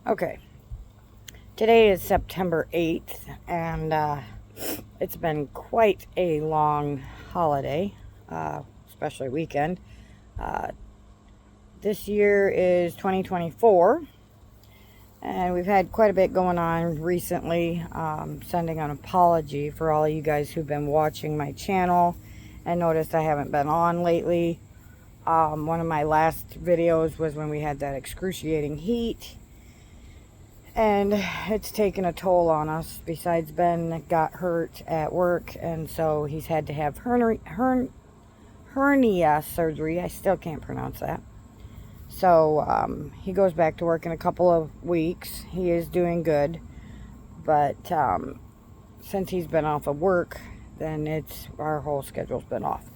Okay, today is September 8th, and it's been quite a long holiday, especially weekend. Uh, this year is 2024, and we've had quite a bit going on recently. Sending an apology for all of you guys who've been watching my channel and noticed I haven't been on lately. One of my last videos was when we had that excruciating heat. And it's taken a toll on us. Besides, Ben got hurt at work, and so he's had to have hernia surgery. I still can't pronounce that. So he goes back to work in a couple of weeks. He is doing good, but since he's been off of work, then our whole schedule's been off.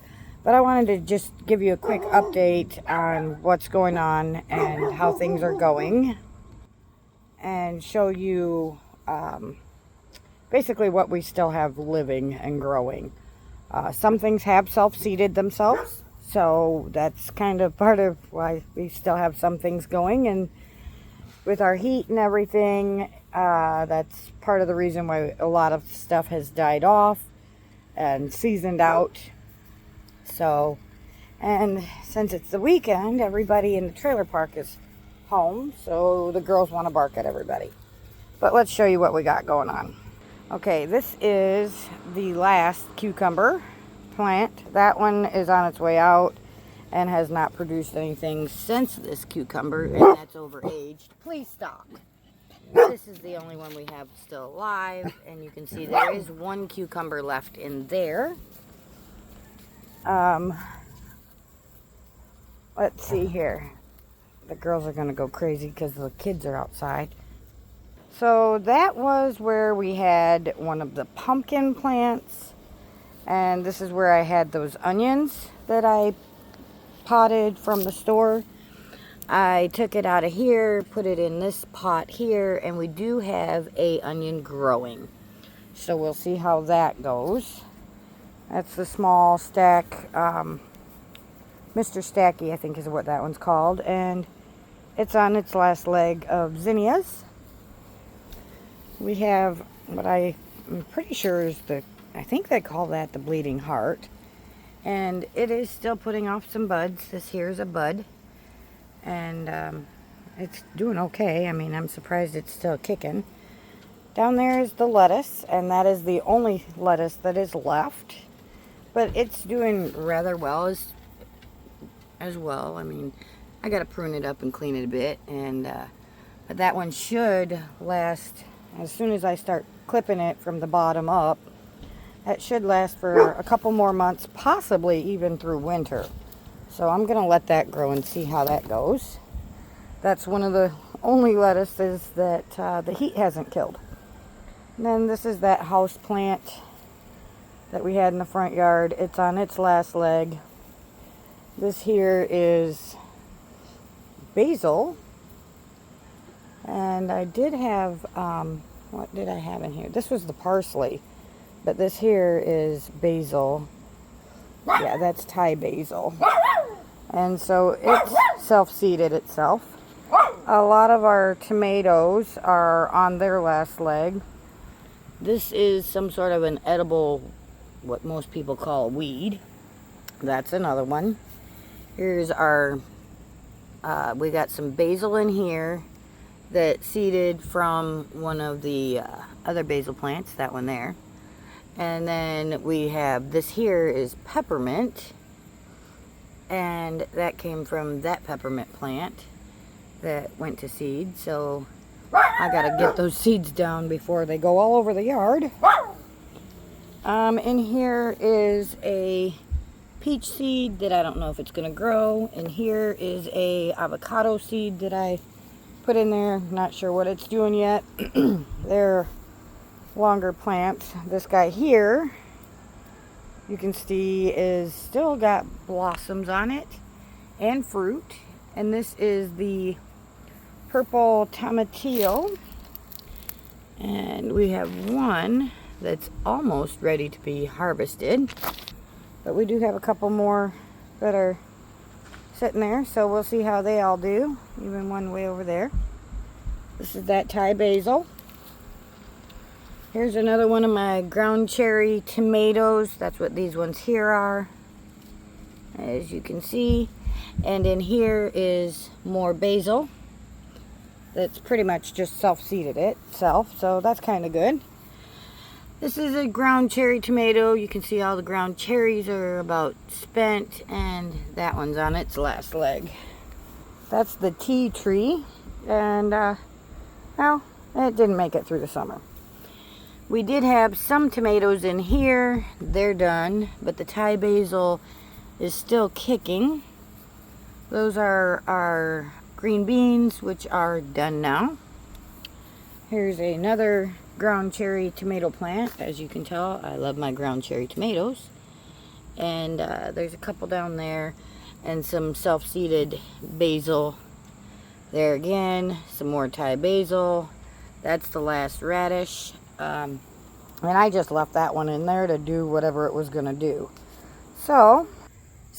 But I wanted to just give you a quick update on what's going on and how things are going, and show you basically what we still have living and growing. Some things have self-seeded themselves, so that's kind of part of why we still have some things going. And with our heat and everything, that's part of the reason why a lot of stuff has died off and seasoned out. So, and since it's the weekend, everybody in the trailer park is home, so the girls want to bark at everybody. But let's show you what we got going on. Okay, this is the last cucumber plant. That one is on its way out and has not produced anything since this cucumber, and that's overaged. Please stop. This is the only one we have still alive, and you can see there is one cucumber left in there. Let's see here. The girls are going to go crazy because the kids are outside. So that was where we had one of the pumpkin plants. And this is where I had those onions that I potted from the store. I took it out of here, put it in this pot here, and we do have a onion growing. So we'll see how that goes. That's the small stack, Mr. Stacky, I think is what that one's called. And it's on its last leg of zinnias. We have what I'm pretty sure is I think they call that the bleeding heart. And it is still putting off some buds. This here is a bud. And it's doing okay. I mean, I'm surprised it's still kicking. Down there is the lettuce, and that is the only lettuce that is left. But it's doing rather well as well. I mean, I got to prune it up and clean it a bit, and but that one should last. As soon as I start clipping it from the bottom up, that should last for a couple more months, possibly even through winter. So I'm going to let that grow and see how that goes. That's one of the only lettuces that the heat hasn't killed. And then this is that house plant that we had in the front yard. It's on its last leg. This here is basil. And I did have, what did I have in here? This was the parsley. But this here is basil. Yeah, that's Thai basil. And so it's self-seeded itself. A lot of our tomatoes are on their last leg. This is some sort of an edible, what most people call a weed. That's another one. Here's our, we got some basil in here that seeded from one of the other basil plants, that one there. And then we have, this here is peppermint, and that came from that peppermint plant that went to seed. So I gotta get those seeds down before they go all over the yard. In here is a peach seed that I don't know if it's gonna grow, and here is a avocado seed that I put in there. Not sure what it's doing yet. They're longer plants. This guy here, you can see, is still got blossoms on it and fruit. And this is the purple tomatillo. And we have one that's almost ready to be harvested. But we do have a couple more that are sitting there, so we'll see how they all do. Even one way over there. This is that Thai basil. Here's another one of my ground cherry tomatoes. That's what these ones here are, as you can see. And in here is more basil. That's pretty much just self-seeded itself, so that's kind of good. This is a ground cherry tomato. You can see all the ground cherries are about spent, and that one's on its last leg. That's the tea tree, and well, it didn't make it through the summer. We did have some tomatoes in here. They're done, but the Thai basil is still kicking. Those are our green beans, which are done now. Here's another ground cherry tomato plant. As you can tell, I love my ground cherry tomatoes. And there's a couple down there, and some self-seeded basil there again. Some more Thai basil. That's the last radish. And I just left that one in there to do whatever it was going to do. So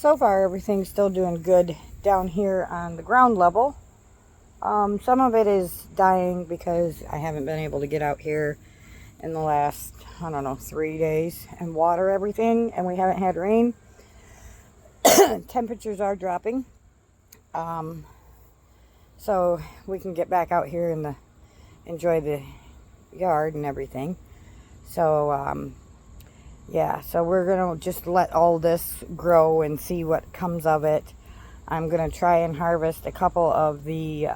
far everything's still doing good down here on the ground level. Some of it is dying because I haven't been able to get out here in the last, I don't know, 3 days and water everything, and we haven't had rain. Temperatures are dropping. So we can get back out here and enjoy the yard and everything. So yeah, so we're gonna just let all this grow and see what comes of it. I'm gonna try and harvest a couple of the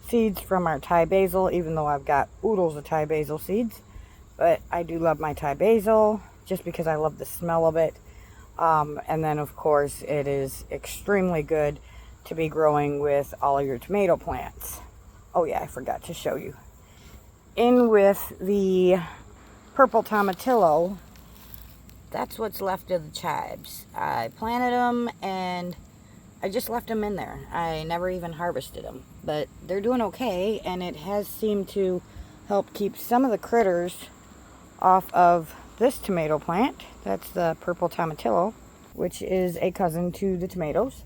seeds from our Thai basil, even though I've got oodles of Thai basil seeds. But I do love my Thai basil just because I love the smell of it. And then of course it is extremely good to be growing with all of your tomato plants. Oh yeah, I forgot to show you. In with the purple tomatillo, that's what's left of the chives. I planted them and I just left them in there. I never even harvested them, but they're doing okay, and it has seemed to help keep some of the critters off of this tomato plant. That's the purple tomatillo, which is a cousin to the tomatoes.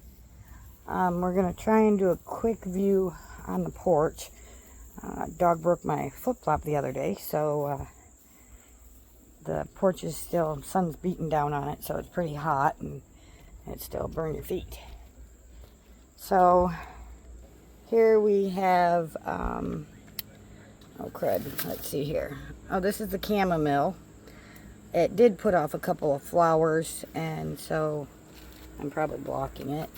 We're gonna try and do a quick view on the porch. Dog broke my flip-flop the other day, so the porch is still, sun's beating down on it, so it's pretty hot and it still burn your feet. So here we have, oh crud, let's see here. Oh, this is the chamomile. It did put off a couple of flowers, and so I'm probably blocking it.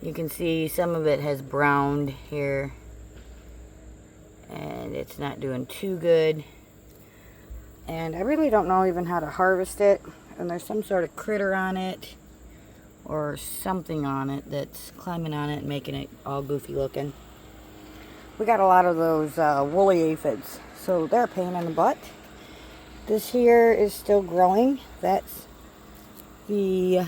You can see some of it has browned here, and it's not doing too good. And I really don't know even how to harvest it, and there's some sort of critter on it or something on it that's climbing on it and making it all goofy looking. We got a lot of those woolly aphids, so they're a pain in the butt. This here is still growing. That's the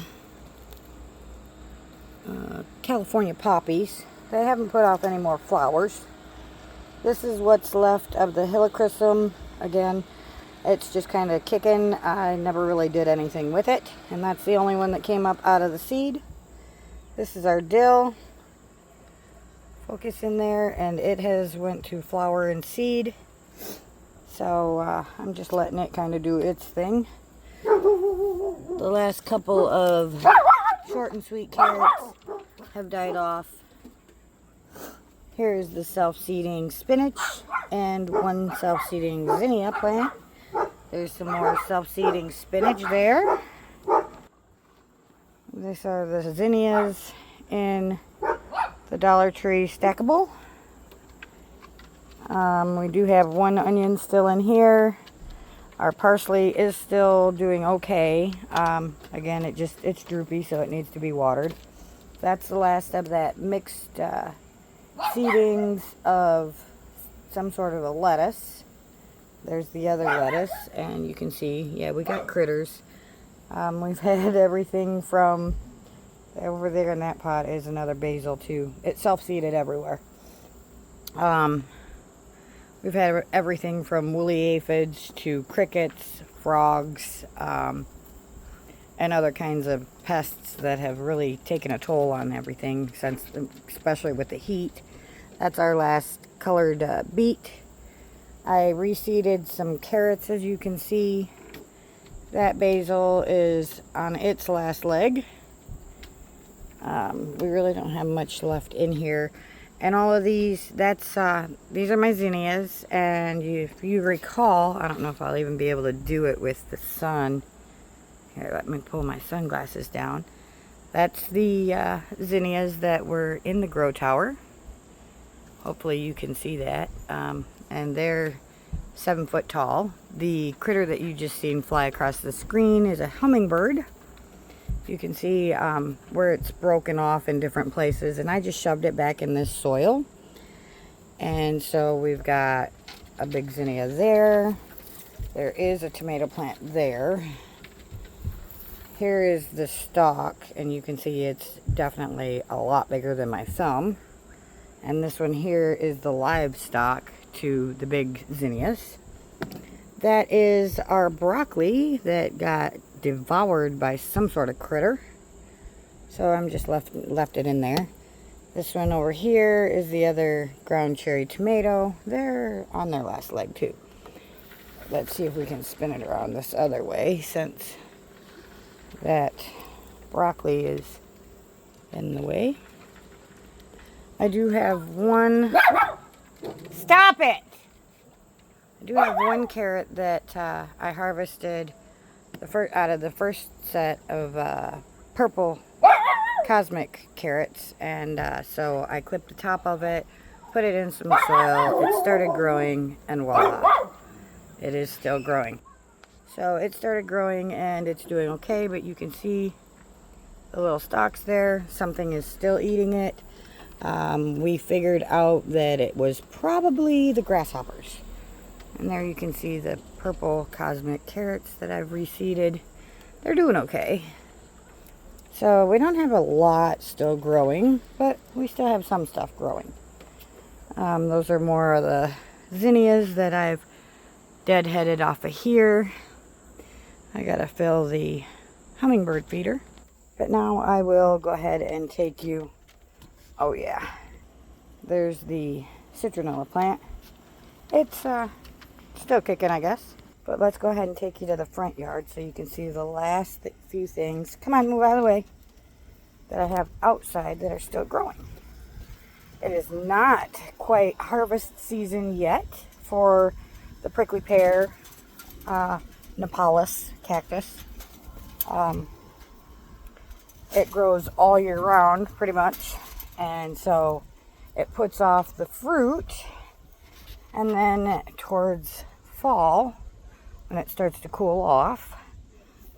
California poppies. They haven't put off any more flowers. This is what's left of the helichrysum. Again, it's just kind of kicking. I never really did anything with it, and that's the only one that came up out of the seed. This is our dill. Focus in there, and it has went to flower and seed. So I'm just letting it kind of do its thing. The last couple of short and sweet carrots have died off. Here is the self-seeding spinach and one self-seeding zinnia plant. There's some more self-seeding spinach there. These are the zinnias in the Dollar Tree stackable. We do have one onion still in here. Our parsley is still doing okay. Again, it's droopy, so it needs to be watered. That's the last of that mixed seedings of some sort of a lettuce. There's the other lettuce, and you can see, yeah, we got critters. We've had everything from over there in that pot is another basil too. It's self-seeded everywhere. We've had everything from woolly aphids to crickets, frogs, and other kinds of pests that have really taken a toll on everything, since, especially with the heat. That's our last colored beet. I reseeded some carrots, as you can see. That basil is on its last leg. We really don't have much left in here. And all of these, these are my zinnias. And if you recall, I don't know if I'll even be able to do it with the sun. Here, let me pull my sunglasses down. That's the zinnias that were in the grow tower. Hopefully you can see that. And they're 7 foot tall. The critter that you just seen fly across the screen is a hummingbird. You can see where it's broken off in different places, and I just shoved it back in this soil. And so we've got a big zinnia there. There is a tomato plant there. Here is the stalk, and you can see it's definitely a lot bigger than my thumb. And this one here is the live stalk to the big zinnias. That is our broccoli that got devoured by some sort of critter. So I'm just left it in there. This one over here is the other ground cherry tomato. They're on their last leg too. Let's see if we can spin it around this other way, since that broccoli is in the way. I do have one... Stop it! I do have one carrot that I harvested out of the first set of purple cosmic carrots, and so I clipped the top of it, put it in some soil, it started growing, and voila, it is still growing. So it started growing and it's doing okay, but you can see the little stalks there. Something is still eating it. We figured out that it was probably the grasshoppers. And there you can see the purple cosmic carrots that I've reseeded. They're doing okay. So we don't have a lot still growing, but we still have some stuff growing. Those are more of the zinnias that I've deadheaded off of here. I gotta fill the hummingbird feeder. But now I will go ahead and take you... Oh yeah. There's the citronella plant. It's still kicking, I guess. But let's go ahead and take you to the front yard so you can see the last few things. Come on, move out of the way. That I have outside that are still growing. It is not quite harvest season yet for the prickly pear, Nepalus cactus. It grows all year round pretty much, and so it puts off the fruit, and then towards fall, when it starts to cool off,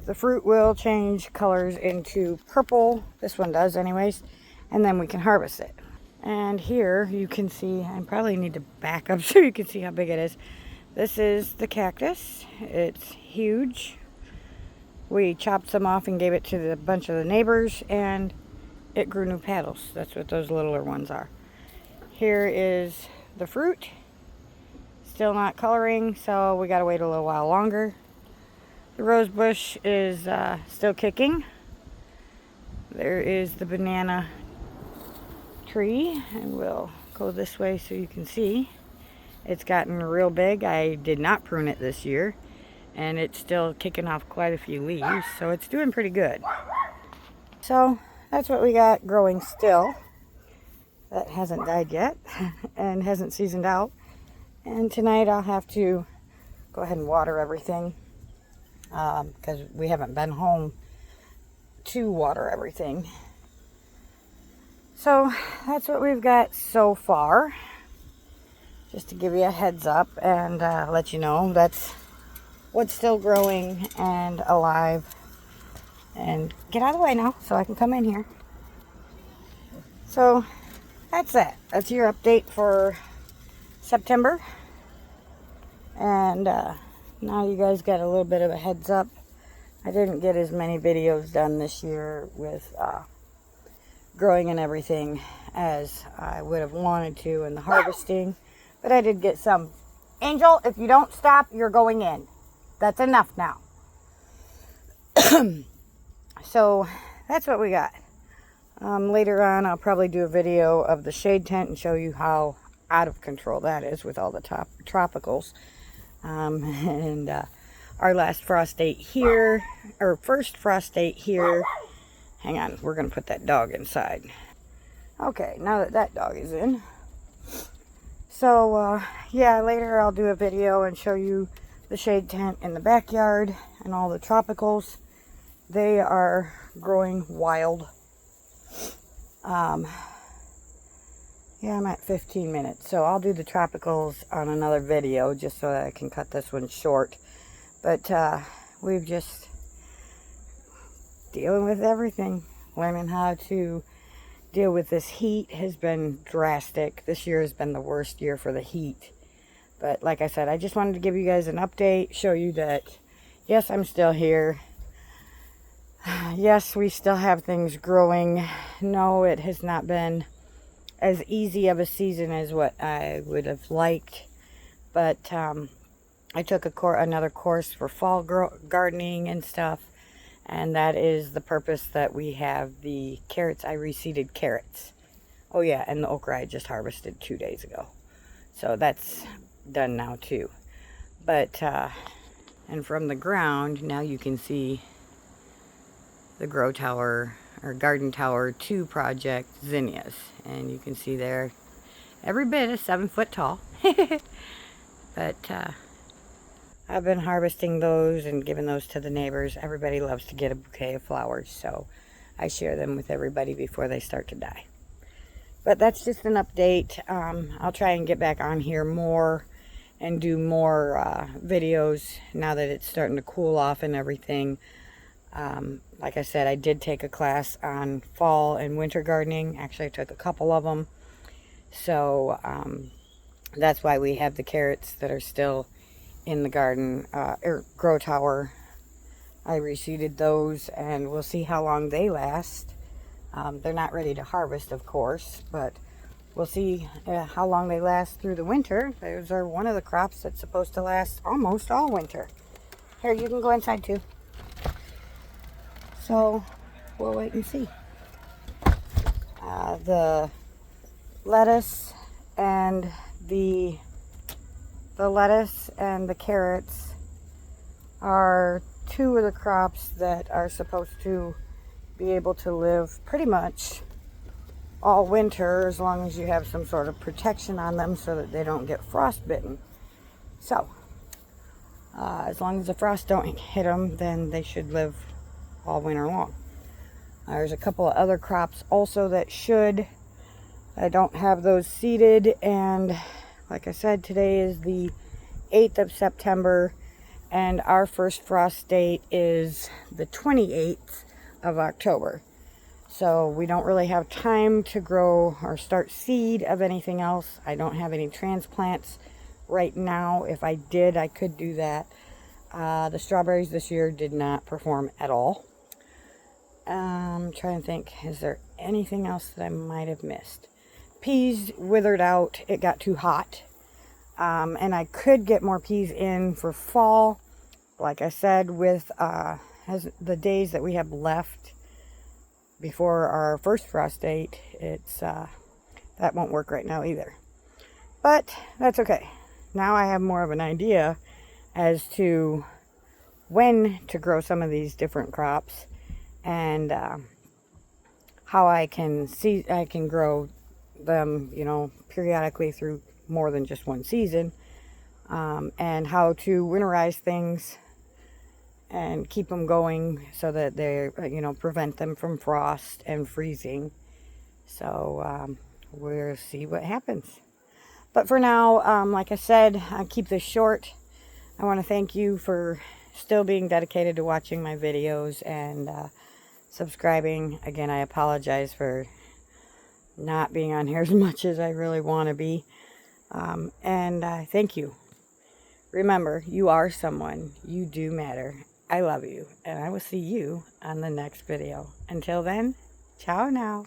the fruit will change colors into purple. This one does anyways, and then we can harvest it. And here you can see, I probably need to back up so you can see how big it is. This is the cactus. It's huge. We chopped some off and gave it to a bunch of the neighbors, and it grew new petals. That's what those littler ones are. Here is the fruit. Still not coloring, so we gotta wait a little while longer. The rose bush is still kicking. There is the banana tree, and we'll go this way so you can see. It's gotten real big. I did not prune it this year, and it's still kicking off quite a few leaves, so it's doing pretty good. So that's what we got growing still. That hasn't died yet and hasn't seasoned out. And tonight I'll have to go ahead and water everything because we haven't been home to water everything. So that's what we've got so far. Just to give you a heads up and let you know that's what's still growing and alive. And get out of the way now so I can come in here. So that's it. That's your update for September. And now you guys got a little bit of a heads up. I didn't get as many videos done this year with growing and everything as I would have wanted to, in the harvesting. But I did get some. Angel, if you don't stop, you're going in. That's enough now. So that's what we got. Later on, I'll probably do a video of the shade tent and show you how out of control that is with all the tropicals. And our last frost date here, or first frost date here. Hang on, we're going to put that dog inside. Okay, now that that dog is in. So, yeah, later I'll do a video and show you the shade tent in the backyard and all the tropicals. They are growing wild. Yeah, I'm at 15 minutes, so I'll do the tropicals on another video just so that I can cut this one short. But we've just dealing with everything. Learning how to deal with this heat has been drastic. This year has been the worst year for the heat. But like I said, I just wanted to give you guys an update, show you that, yes, I'm still here. Yes, we still have things growing. No, it has not been as easy of a season as what I would have liked. But I took another course for fall gardening and stuff. And that is the purpose that we have the carrots. I reseeded carrots. Oh yeah, and the okra I just harvested 2 days ago. So that's done now too. But, and from the ground, now you can see the Grow Tower, or Garden Tower 2 project zinnias. And you can see there, every bit is 7 foot tall. But, I've been harvesting those and giving those to the neighbors. Everybody loves to get a bouquet of flowers, so I share them with everybody before they start to die. But that's just an update. I'll try and get back on here more and do more videos now that it's starting to cool off and everything. Like I said, I did take a class on fall and winter gardening. Actually, I took a couple of them. So that's why we have the carrots that are still in the garden, Grow Tower. I reseeded those, and we'll see how long they last. They're not ready to harvest, of course, but we'll see how long they last through the winter. Those are one of the crops that's supposed to last almost all winter. Here, you can go inside too. So we'll wait and see. The lettuce and the carrots are two of the crops that are supposed to be able to live pretty much all winter, as long as you have some sort of protection on them so that they don't get frostbitten. So as long as the frost don't hit them, then they should live all winter long. There's a couple of other crops also that should. I don't have those seeded, and like I said, today is the 8th of September, and our first frost date is the 28th of October. So we don't really have time to grow or start seed of anything else. I don't have any transplants right now. If I did, I could do that. The strawberries this year did not perform at all. I'm trying to think, is there anything else that I might have missed? Peas withered out. It got too hot. And I could get more peas in for fall. Like I said, with as the days that we have left before our first frost date, it's that won't work right now either. But that's okay. Now I have more of an idea as to when to grow some of these different crops, and how I can grow them, you know, periodically through more than just one season, and how to winterize things and keep them going so that they, you know, prevent them from frost and freezing. So we'll see what happens. But for now, like I said, I'll keep this short. I want to thank you for still being dedicated to watching my videos and subscribing. Again, I apologize for not being on here as much as I really want to be. And thank you. Remember, you are someone. You do matter. I love you, and I will see you on the next video. Until then, ciao now.